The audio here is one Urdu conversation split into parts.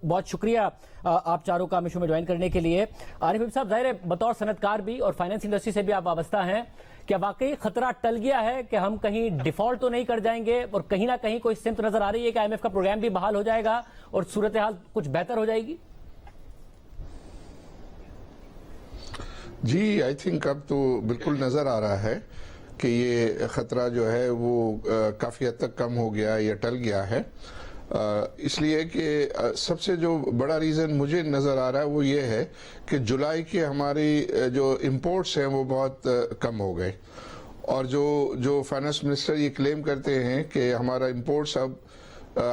بہت شکریہ آپ چاروں کا ہمیں شو میں جوائن کرنے کے لیے. عارف حبیب صاحب، ظاہر ہے بطور صنعت کار بھی اور فائنانس انڈسٹری سے بھی آپ وابستہ ہیں، کیا واقعی خطرہ ٹل گیا ہے کہ ہم کہیں ڈیفالٹ تو نہیں کر جائیں گے اور کہیں نہ کہیں کوئی سمت نظر آ رہی ہے کہ IMF کا پروگرام بھی بحال ہو جائے گا اور صورتحال کچھ بہتر ہو جائے گی؟ جی آئی تھنک اب تو بالکل نظر آ رہا ہے کہ یہ خطرہ جو ہے وہ کافی حد تک کم ہو گیا یا ٹل گیا ہے. اس لیے کہ سب سے جو بڑا ریزن مجھے نظر آ رہا ہے وہ یہ ہے کہ جولائی کے ہماری جو امپورٹس ہیں وہ بہت کم ہو گئے، اور جو فائنانس منسٹر یہ کلیم کرتے ہیں کہ ہمارا امپورٹس اب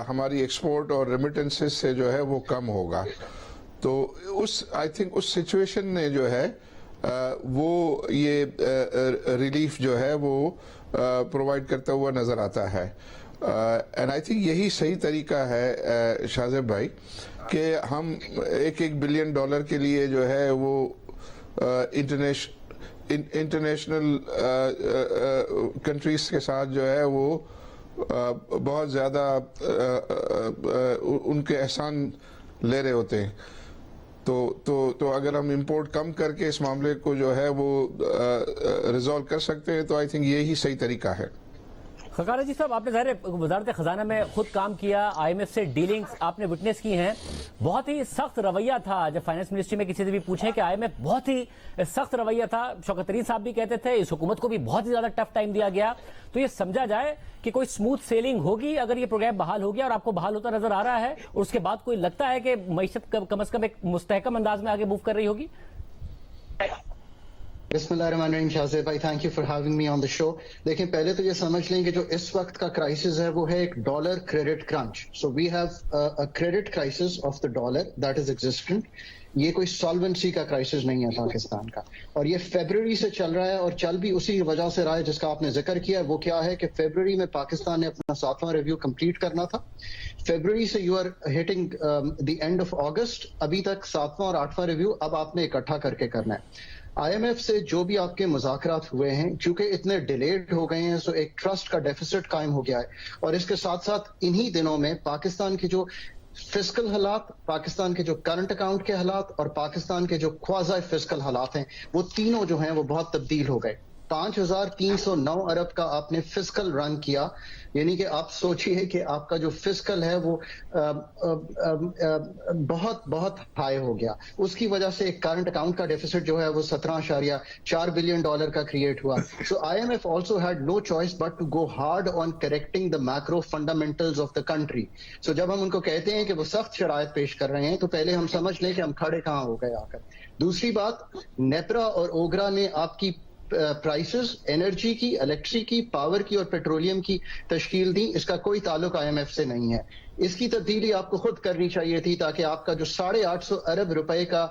ہماری ایکسپورٹ اور ریمیٹنسز سے جو ہے وہ کم ہوگا. تو آئی تھنک اس سچویشن نے جو ہے وہ یہ ریلیف جو ہے وہ پرووائڈ کرتا ہوا نظر آتا ہے. اینڈ آئی تھنک یہی صحیح طریقہ ہے شاہ زیب بھائی کہ ہم $1 بلین کے لیے جو ہے وہ انٹرنیشنل کنٹریز کے ساتھ جو ہے وہ بہت زیادہ ان کے احسان لے رہے ہوتے ہیں. تو اگر ہم امپورٹ کم کر کے اس معاملے کو جو ہے وہ ریزالو کر سکتے ہیں تو آئی تھنک یہی صحیح طریقہ ہے. خقانہ جی صاحب، آپ نے ظاہر وزارت خزانہ میں خود کام کیا، IMF سے ڈیلنگز آپ نے وٹنس کی ہیں. بہت ہی سخت رویہ تھا جب فائنانس منسٹری میں کسی سے بھی پوچھیں کہ IMF بہت ہی سخت رویہ تھا. شوکت طرین صاحب بھی کہتے تھے اس حکومت کو بھی بہت ہی زیادہ ٹف ٹائم دیا گیا. تو یہ سمجھا جائے کہ کوئی سموتھ سیلنگ ہوگی اگر یہ پروگرام بحال ہو گیا، اور آپ کو بحال ہوتا نظر آ رہا ہے اور اس کے بعد کوئی لگتا ہے کہ معیشت کم از کم ایک مستحکم انداز میں آگے موو کر رہی ہوگی؟ بسم اللہ الرحمن الرحیم. شاہ زیب بھائی، thank you for having me on the show. دیکھیں، پہلے تو یہ سمجھ لیں کہ جو اس وقت کا کرائسس ہے وہ ہے ایک dollar credit crunch. So we have a credit crisis of the dollar that is existent. یہ کوئی سالونسی کا کرائسس نہیں ہے پاکستان کا، اور یہ فیبرری سے چل رہا ہے اور چل بھی اسی وجہ سے رہا ہے جس کا آپ نے ذکر کیا. وہ کیا ہے کہ فیبرری میں پاکستان نے اپنا 7واں ریویو کمپلیٹ کرنا تھا. فیبرری سے you are hitting the end of August, ابھی تک 7واں اور 8واں ریویو اب آپ نے اکٹھا کر کے کرنا ہے. IMF سے جو بھی آپ کے مذاکرات ہوئے ہیں چونکہ اتنے ڈیلیڈ ہو گئے ہیں، سو ایک ٹرسٹ کا ڈیفیسٹ قائم ہو گیا ہے. اور اس کے ساتھ ساتھ انہی دنوں میں پاکستان کے جو فسکل حالات، پاکستان کے جو کرنٹ اکاؤنٹ کے حالات اور پاکستان کے جو کوازی فسکل حالات ہیں، وہ تینوں جو ہیں وہ بہت تبدیل ہو گئے. 5,309 ارب کا آپ نے فسکل رن کیا، یعنی کہ آپ سوچئے کہ آپ کا جو فسکل ہے وہ بہت بہت ہائی ہو گیا. اس کی وجہ سے ایک کرنٹ اکاؤنٹ کا ڈیفیسٹ جو ہے وہ $17.4 بلین کا کریٹ ہوا. سو IMF also had no choice but to go hard on correcting the macro fundamentals of the country. سو جب ہم ان کو کہتے ہیں کہ وہ سخت شرائط پیش کر رہے ہیں تو پہلے ہم سمجھ لیں کہ ہم کھڑے کہاں ہو گئے آ کر. دوسری بات، نیپرا اور اوگرا نے آپ کی پرائسز، انرجی کی، الیکٹرسٹی کی، پاور کی اور پیٹرولیم کی تشکیل دی. اس کا کوئی تعلق IMF سے نہیں ہے. اس کی تبدیلی آپ کو خود کرنی چاہیے تھی تاکہ آپ کا جو 850 ارب روپے کا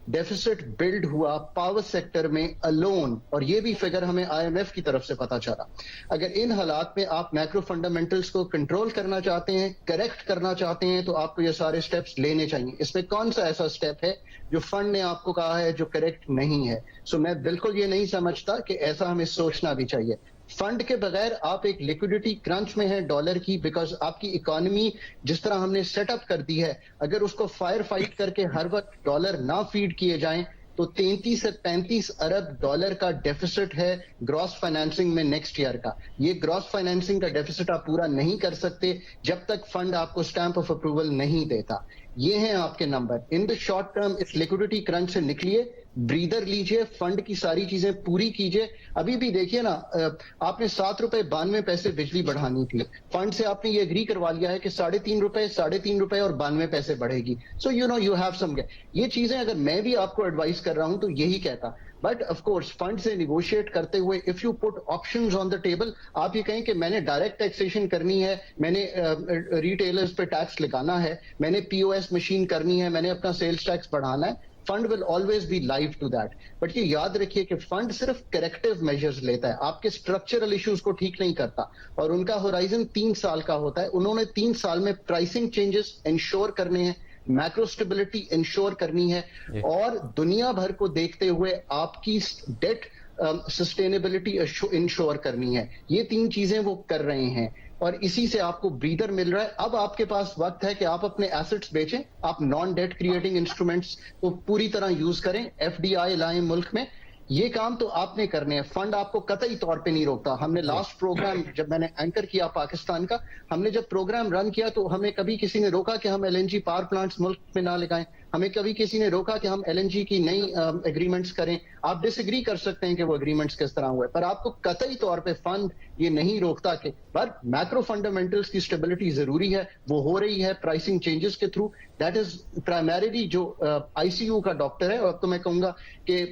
ڈیفیسٹ بلڈ ہوا پاور سیکٹر میں الون، اور یہ بھی فگر ہمیں IMF کی طرف سے پتا چلا. اگر ان حالات میں آپ میکرو فنڈامنٹلز کو کنٹرول کرنا چاہتے ہیں، کریکٹ کرنا چاہتے ہیں، تو آپ کو یہ سارے سٹیپس لینے چاہیے. اس میں کون سا ایسا سٹیپ ہے جو فنڈ نے آپ کو کہا ہے جو کریکٹ نہیں ہے؟ سو میں بالکل یہ نہیں سمجھتا کہ ایسا ہمیں سوچنا بھی چاہیے. فنڈ کے بغیر آپ ایک لیکوڈیٹی کرنچ میں ہے ڈالر کی، بیکاز آپ کی اکانومی جس طرح ہم نے سیٹ اپ کر دی ہے، اگر اس کو فائر فائٹ کر کے ہر وقت ڈالر نہ فیڈ کیے جائیں تو 33 سے 35 ارب ڈالر کا ڈیفیسٹ ہے گراس فائنینسنگ میں نیکسٹ ایئر کا. یہ گراس فائنینسنگ کا ڈیفیسٹ آپ پورا نہیں کر سکتے جب تک فنڈ آپ کو اسٹیمپ آف اپروول نہیں دیتا. یہ ہیں آپ کے number. In the short term اس لیکوڈیٹی کرنچ سے نکلیے، بریدر لیجئے، فنڈ کی ساری چیزیں پوری کیجئے. ابھی بھی دیکھیے نا، آپ نے $7.92 بجلی بڑھانی تھی، فنڈ سے آپ نے یہ اگری کروا لیا ہے کہ $3.5 اور 92 پیسے بڑھے گی. So you have some. یہ چیزیں اگر میں بھی آپ کو ایڈوائز کر رہا ہوں تو یہی کہتا. بٹ آف کورس فنڈ سے نیگوشیٹ کرتے ہوئے if you put options on the table, آپ یہ کہیں کہ میں نے ڈائریکٹ ٹیکسیشن کرنی ہے، میں نے ریٹیلرز پہ ٹیکس لگانا ہے، میں نے POS مشین کرنی ہے، میں نے اپنا سیلز ٹیکس بڑھانا ہے، fund will always be live to that. But یہ یاد رکھیے کہ فنڈ صرف کریکٹیو میجرز لیتا ہے، آپ کے اسٹرکچرل ایشوز کو ٹھیک نہیں کرتا، اور ان کا ہورائزن 3 سال کا ہوتا ہے. انہوں نے 3 سال میں پرائسنگ چینجز انشور کرنے ہیں، میکرو اسٹیبلٹی انشور کرنی ہے، اور دنیا بھر کو دیکھتے ہوئے آپ کی ڈیٹ سسٹینیبلٹی انشور کرنی ہے. یہ 3 چیزیں وہ کر رہے ہیں اور اسی سے آپ کو بریدر مل رہا ہے. اب آپ کے پاس وقت ہے کہ آپ اپنے ایسٹس بیچیں, آپ نان ڈیٹ کریٹنگ انسٹرومنٹس کو پوری طرح یوز کریں, FDI لائیں ملک میں. یہ کام تو آپ نے کرنے ہیں. فنڈ آپ کو قطعی طور پہ نہیں روکتا. ہم نے لاسٹ پروگرام جب میں نے اینکر کیا پاکستان کا, ہم نے جب پروگرام رن کیا تو ہمیں کبھی کسی نے روکا کہ ہم LNG پاور پلانٹس ملک میں نہ لگائیں, ہمیں کبھی کسی نے روکا کہ ہم LNG کی نئی ایگریمنٹس کریں. آپ ڈس ایگری کر سکتے ہیں کہ وہ ایگریمنٹس کس طرح ہوئے, پر آپ کو قطعی طور پہ فنڈ یہ نہیں روکتا کہ پر میکرو فنڈامنٹلس کی اسٹیبلٹی ضروری ہے, وہ ہو رہی ہے پرائسنگ چینجز کے تھرو. دیٹ از پرائمریلی جو ICU کا ڈاکٹر ہے, اور اب تو میں کہوں گا کہ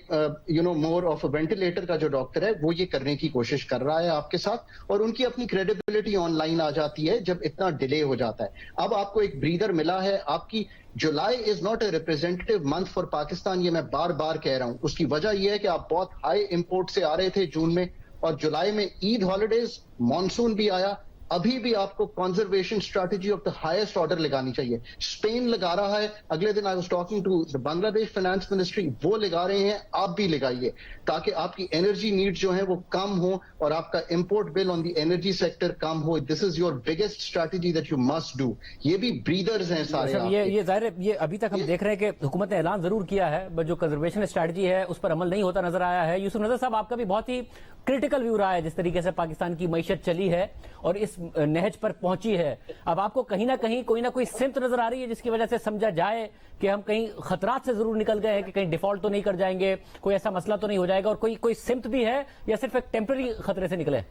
مور آف اے وینٹیلیٹر کا جو ڈاکٹر ہے وہ یہ کرنے کی کوشش کر رہا ہے آپ کے ساتھ, اور ان کی اپنی کریڈیبلٹی آن لائن آ جاتی ہے جب اتنا ڈیلے ہو جاتا ہے. اب آپ کو ایک بریدر ملا ہے. آپ کی July is not a representative month for Pakistan, یہ میں بار بار کہہ رہا ہوں. اس کی وجہ یہ ہے کہ آپ بہت ہائی امپورٹ سے آ رہے تھے جون میں, اور جولائی میں عید ہالیڈیز, مانسون بھی آیا. ابھی بھی آپ کو conservation strategy of the highest order لگانی چاہیے. اسپین لگا رہا ہے, اگلے دن آئی واز ٹاکنگ ٹو بنگلہ دیش فائنانس منسٹری, وہ لگا رہے ہیں, آپ بھی لگائیے تاکہ آپ کی انرجی نیڈ جو ہیں وہ کم ہوں اور آپ کا import bill on the energy sector come who. This is your biggest strategy that you must do. یہ بھی بریدرز ہیں سارے. یہ ظاہر ہے, یہ ابھی تک ہم دیکھ رہے ہیں کہ حکومت نے اعلان ضرور کیا ہے, بٹ جو کنزرویشن اسٹریٹجی ہے اس پر عمل نہیں ہوتا نظر آیا ہے. یوسف نظر صاحب, آپ کا بھی بہت ہی کرٹیکل ویو رہا ہے جس طریقے سے پاکستان کی معیشت چلی ہے اور اس نہج پر پہنچی ہے. اب آپ کو کہیں نہ کہیں کوئی نہ کوئی سمت نظر آ رہی ہے جس کی وجہ سے سمجھا جائے کہ ہم کہیں خطرات سے ضرور نکل گئے ہیں, کہ کہیں ڈیفالٹ تو نہیں کر جائیں گے, کوئی ایسا مسئلہ تو نہیں ہو جائے گا, اور کوئی سمت بھی ہے یا صرف ایک ٹیمپرری خطرے سے نکلے؟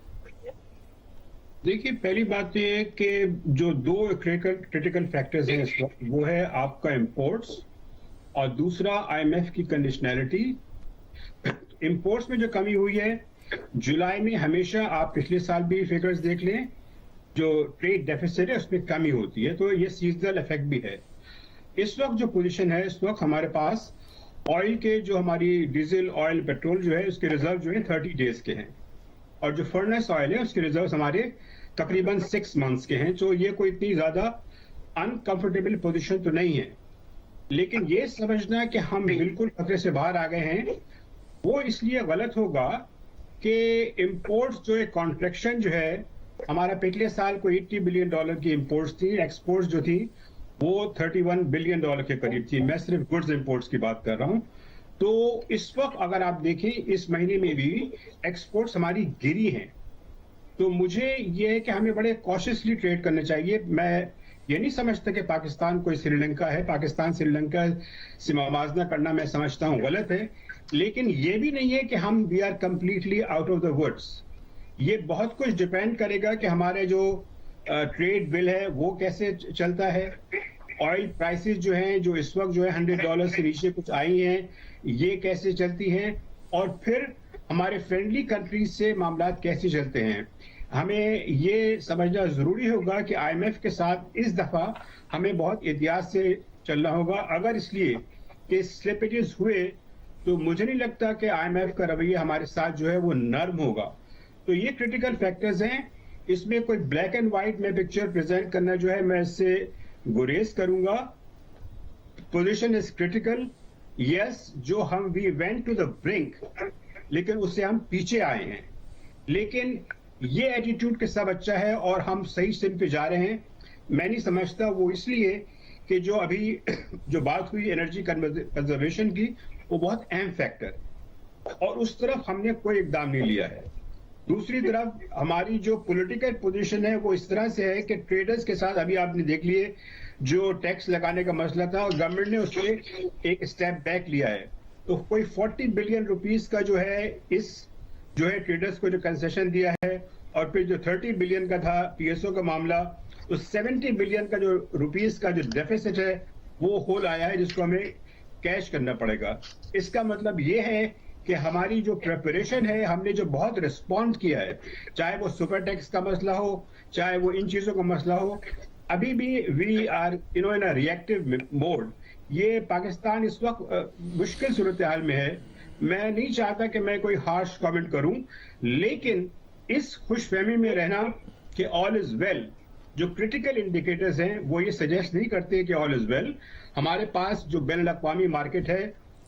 دیکھیے, پہلی بات یہ ہے کہ جو 2 کرٹیکل فیکٹرز ہیں اس وقت, وہ ہے آپ کا امپورٹس اور دوسرا IMF کی کنڈیشنلٹی. امپورٹس میں جو کمی ہوئی ہے جولائی میں, ہمیشہ آپ پچھلے سال بھی فگرز دیکھ لیں, جو ٹریڈ ڈیفیسٹ ہے اس میں کمی ہوتی ہے, تو یہ سیزنل افیکٹ بھی ہے. اس وقت جو پوزیشن ہے, اس وقت ہمارے پاس آئل کے جو ہماری ڈیزل آئل پیٹرول جو ہے اس کے ریزرو جو ہے 30 ڈیز کے ہیں, اور جو فرنس آئل ہے اس کے ریزروز ہمارے تقریباً 6 منتھس کے ہیں. تو یہ کوئی اتنی زیادہ انکمفرٹیبل پوزیشن تو نہیں ہے, لیکن یہ سمجھنا کہ ہم بالکل خطرے سے باہر آ گئے ہیں وہ اس لیے غلط ہوگا کہ امپورٹس جو ہے کانٹریکشن جو ہے ہمارا پچھلے سال کو $80 بلین کی امپورٹس تھی, ایکسپورٹس جو تھی وہ $31 بلین کے قریب تھی. میں صرف گڈز امپورٹس کی بات کر رہا ہوں. تو اس وقت اگر آپ دیکھیں اس مہینے میں بھی ایکسپورٹس ہماری گری ہیں. تو مجھے یہ ہے کہ ہمیں بڑے کوششلی ٹریڈ کرنا چاہیے. میں یہ نہیں سمجھتا کہ پاکستان کوئی سری لنکا ہے. پاکستان سری لنکا سے موازنہ کرنا میں سمجھتا ہوں غلط ہے, لیکن یہ بھی نہیں ہے کہ ہم we are completely out of the woods. یہ بہت کچھ ڈیپینڈ کرے گا کہ ہمارے جو ٹریڈ بل ہے وہ کیسے چلتا ہے, آئل پرائسز جو ہیں جو اس وقت جو ہے $100 سے نیچے کچھ آئی ہیں یہ کیسے چلتی ہیں, اور پھر ہمارے فرینڈلی کنٹریز سے معاملات کیسے چلتے ہیں. ہمیں یہ سمجھنا ضروری ہوگا کہ IMF کے ساتھ اس دفعہ ہمیں بہت احتیاط سے چلنا ہوگا. اگر اس لیے کہ سلپیجز ہوئے تو مجھے نہیں لگتا کہ IMF کا رویہ ہمارے ساتھ جو ہے وہ نرم ہوگا. تو یہ کرٹیکل فیکٹرز ہیں. اس میں کوئی بلیک اینڈ وائٹ میں پکچر پریزنٹ کرنا جو ہے میں اس سے گریز کروں گا. پوزیشن از کرٹیکل, یس, جو ہم وی وینٹ ٹو دا برنک, لیکن اس سے ہم پیچھے آئے ہیں. لیکن یہ ایٹیٹیوڈ کے سب اچھا ہے اور ہم صحیح سمت پہ جا رہے ہیں. میں نہیں سمجھتا وہ اس لیے کہ جو ابھی جو بات ہوئی انرجی کنزرویشن کی وہ بہت اہم فیکٹر, اور اس طرف ہم نے کوئی اقدام نہیں لیا ہے. دوسری طرف ہماری جو پولیٹیکل پوزیشن ہے وہ اس طرح سے ہے کہ ٹریڈرز کے ساتھ ابھی آپ نے دیکھ لیے جو ٹیکس لگانے کا مسئلہ تھا اور گورنمنٹ نے اس سے ایک اسٹیپ بیک لیا ہے. تو کوئی $40 بلین کا جو ہے اس جو ہے ٹریڈرز کو جو کنسیشن دیا ہے, اور پھر جو 30 بلین کا تھا PSO کا معاملہ, تو 70 بلین کا جو روپیز کا جو ڈیفیسٹ ہے وہ ہول آیا ہے جس کو ہمیں کیش کرنا پڑے گا. اس کا مطلب یہ ہے کہ ہماری جو پریپریشن ہے ہم نے جو بہت رسپونڈ کیا ہے, چاہے وہ سپر ٹیکس کا مسئلہ ہو, چاہے وہ ان چیزوں کا مسئلہ ہو, ابھی بھی we are in a reactive mode. یہ پاکستان اس وقت مشکل صورتحال میں ہے. میں نہیں چاہتا کہ میں کوئی ہارش کامنٹ کروں, لیکن اس خوش فہمی میں رہنا کہ آل از ویل, جو کرٹیکل انڈیکیٹرز ہیں وہ یہ سجیسٹ نہیں کرتے کہ آل از ویل. ہمارے پاس جو بین الاقوامی مارکیٹ ہے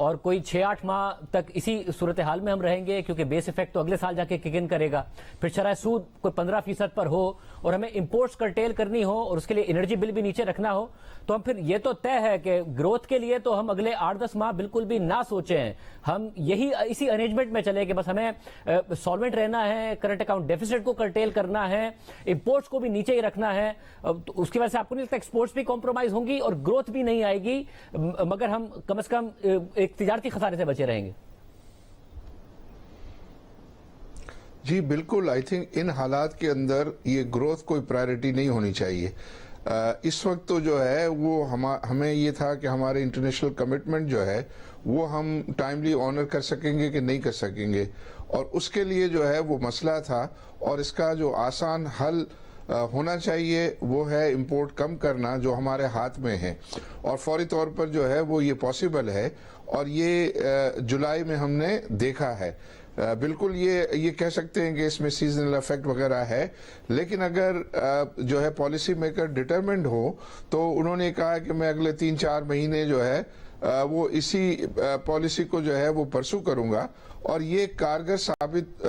اور کوئی 6-8 ماہ تک اسی صورتحال میں ہم رہیں گے کیونکہ بیس افیکٹ تو اگلے سال جا کے کک ان کرے گا. پھر شرح سود کوئی 15% پر ہو اور ہمیں امپورٹس کرٹیل کرنی ہو اور اس کے لیے انرجی بل بھی نیچے رکھنا ہو, تو ہم پھر یہ تو طے ہے کہ گروتھ کے لیے تو ہم اگلے 8-10 ماہ بالکل بھی نہ سوچیں. ہم اسی ارینجمنٹ میں چلے کہ بس ہمیں سالوینٹ رہنا ہے, کرنٹ اکاؤنٹ ڈیفیسٹ کو کرٹیل کرنا ہے, امپورٹس کو بھی نیچے ہی رکھنا ہے. اس کی وجہ سے آپ کو نہیں لگتا ایکسپورٹس بھی کمپرومائز ہوں گی اور گروتھ بھی نہیں آئے گی, مگر ہم کم از کم ایک تجارتی خسارے سے بچے رہیں گے؟ جی بالکل, آئی تھنک ان حالات کے اندر یہ گروتھ کوئی پرائرٹی نہیں ہونی چاہیے. اس وقت تو جو ہے وہ ہمیں یہ تھا کہ ہمارے انٹرنیشنل کمٹمنٹ جو ہے وہ ہم ٹائملی آنر کر سکیں گے کہ نہیں کر سکیں گے, اور اس کے لیے جو ہے وہ مسئلہ تھا, اور اس کا جو آسان حل ہونا چاہیے وہ ہے امپورٹ کم کرنا جو ہمارے ہاتھ میں ہے, اور فوری طور پر جو ہے وہ یہ پاسبل ہے, اور یہ جولائی میں ہم نے دیکھا ہے. بالکل یہ کہہ سکتے ہیں کہ اس میں سیزنل افیکٹ وغیرہ ہے, لیکن اگر جو ہے پالیسی میکر ڈٹرمنڈ ہو تو انہوں نے کہا کہ میں اگلے 3-4 مہینے جو ہے وہ اسی پالیسی کو جو ہے وہ پرسو کروں گا, اور یہ کارگر ثابت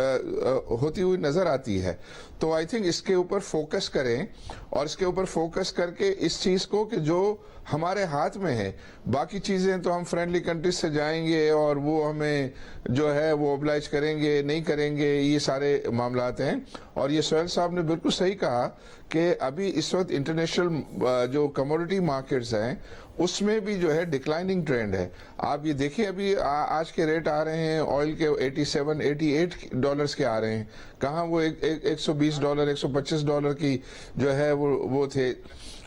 ہوتی ہوئی نظر آتی ہے. تو آئی تھنک اس کے اوپر فوکس کریں, اور اس کے اوپر فوکس کر کے اس چیز کو کہ جو ہمارے ہاتھ میں ہے, باقی چیزیں تو ہم فرینڈلی کنٹریز سے جائیں گے اور وہ ہمیں جو ہے وہ اوبلائج کریں گے نہیں کریں گے, یہ سارے معاملات ہیں. اور یہ سہیل صاحب نے بالکل صحیح کہا کہ ابھی اس وقت انٹرنیشنل جو کموڈٹی مارکیٹس ہیں اس میں بھی جو ہے ڈکلائننگ ٹرینڈ ہے. آپ یہ دیکھیں ابھی آج کے ریٹ آ رہے ہیں آئل کے $87-88 کے آ رہے ہیں, کہاں وہ $120 $125 کی جو ہے وہ تھے.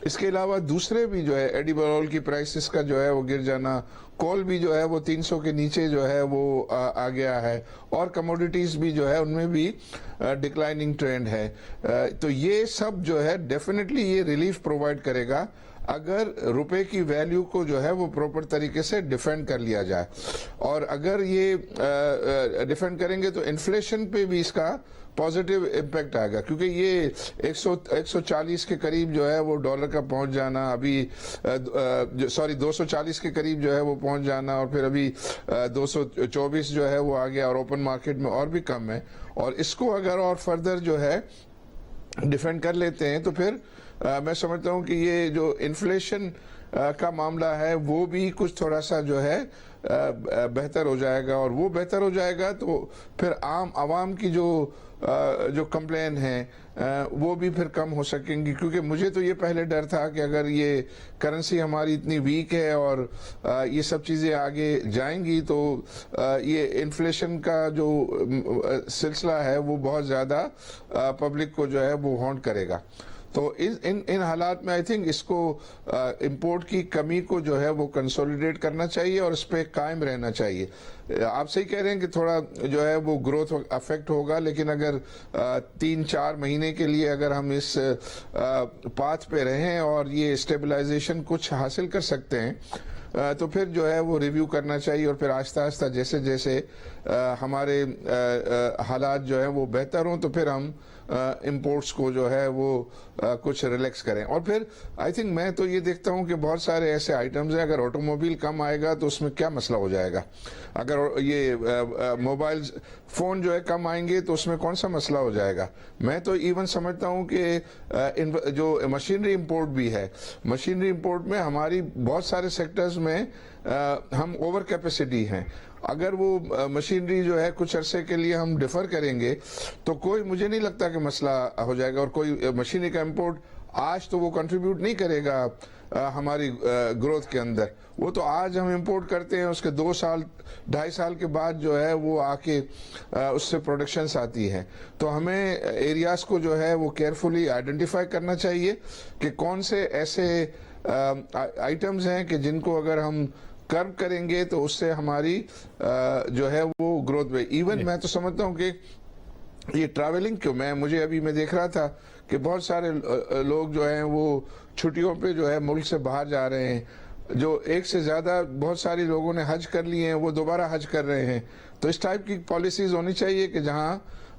اس کے علاوہ دوسرے بھی جو ہے ایڈیبل آئل کی پرائسز کا جو ہے وہ گر جانا, کول بھی جو ہے وہ 300 کے نیچے جو ہے وہ آ گیا ہے, اور کموڈیٹیز بھی جو ہے ان میں بھی ڈکلائننگ ٹرینڈ ہے. تو یہ سب جو ہے ڈیفینیٹلی یہ ریلیف پرووائڈ کرے گا اگر روپے کی ویلیو کو جو ہے وہ پراپر طریقے سے ڈیفینڈ کر لیا جائے. اور اگر یہ ڈیفینڈ کریں گے تو انفلیشن پہ بھی اس کا پازیٹیو امپیکٹ آئے گا, کیونکہ یہ 140 کے قریب جو ہے وہ ڈالر کا پہنچ جانا, ابھی 240 کے قریب جو ہے وہ پہنچ جانا, اور پھر ابھی 224 جو ہے وہ آ گیا, اور اوپن مارکیٹ میں اور بھی کم ہے. اور اس کو اگر اور فردر جو ہے ڈیفینڈ کر لیتے ہیں تو پھر میں سمجھتا ہوں کہ یہ جو انفلیشن کا معاملہ ہے وہ بھی کچھ تھوڑا سا جو ہے بہتر ہو جائے گا, اور وہ بہتر ہو جائے گا تو پھر عام عوام کی جو کمپلین ہیں وہ بھی پھر کم ہو سکیں گی. کیونکہ مجھے تو یہ پہلے ڈر تھا کہ اگر یہ کرنسی ہماری اتنی ویک ہے اور یہ سب چیزیں آگے جائیں گی تو یہ انفلیشن کا جو سلسلہ ہے وہ بہت زیادہ پبلک کو جو ہے وہ ہانٹ کرے گا. تو ان حالات میں آئی تھنک اس کو امپورٹ کی کمی کو جو ہے وہ کنسولیڈیٹ کرنا چاہیے اور اس پہ قائم رہنا چاہیے. آپ صحیح کہہ رہے ہیں کہ تھوڑا جو ہے وہ گروتھ افیکٹ ہوگا, لیکن اگر 3-4 مہینے کے لیے اگر ہم اس پاتھ پہ رہیں اور یہ اسٹیبلائزیشن کچھ حاصل کر سکتے ہیں تو پھر جو ہے وہ ریویو کرنا چاہیے, اور پھر آہستہ آہستہ جیسے جیسے ہمارے حالات جو ہیں وہ بہتر ہوں تو پھر ہم امپورٹس کو جو ہے وہ کچھ ریلیکس کریں. اور پھر آئی تھنک میں تو یہ دیکھتا ہوں کہ بہت سارے ایسے آئٹمز ہیں, اگر آٹوموبائل کم آئے گا تو اس میں کیا مسئلہ ہو جائے گا, اگر یہ موبائل فون جو ہے کم آئیں گے تو اس میں کون سا مسئلہ ہو جائے گا. میں تو ایون سمجھتا ہوں کہ جو مشینری امپورٹ بھی ہے, مشینری امپورٹ میں ہماری بہت سارے سیکٹرز میں ہم اوور کیپیسٹی ہیں. اگر وہ مشینری جو ہے کچھ عرصے کے لیے ہم ڈیفر کریں گے تو کوئی مجھے نہیں لگتا کہ مسئلہ ہو جائے گا, اور کوئی مشینری کا امپورٹ آج تو وہ کنٹریبیوٹ نہیں کرے گا ہماری گروتھ کے اندر. وہ تو آج ہم امپورٹ کرتے ہیں, اس کے 2-2.5 سال کے بعد جو ہے وہ آ کے اس سے پروڈکشنز آتی ہیں. تو ہمیں ایریاز کو جو ہے وہ کیئرفلی آئیڈینٹیفائی کرنا چاہیے کہ کون سے ایسے آئٹمز ہیں کہ جن کو اگر ہم کرب کریں گے تو اس سے ہماری جو ہے وہ گروتھ میں. ایون میں تو سمجھتا ہوں کہ یہ ٹریولنگ کیوں, مجھے ابھی میں دیکھ رہا تھا کہ بہت سارے لوگ جو ہیں وہ چھٹیوں پہ جو ہے ملک سے باہر جا رہے ہیں, جو ایک سے زیادہ بہت سارے لوگوں نے حج کر لیے ہیں وہ دوبارہ حج کر رہے ہیں. تو اس ٹائپ کی پالیسیز ہونی چاہیے کہ جہاں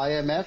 IMF,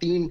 $3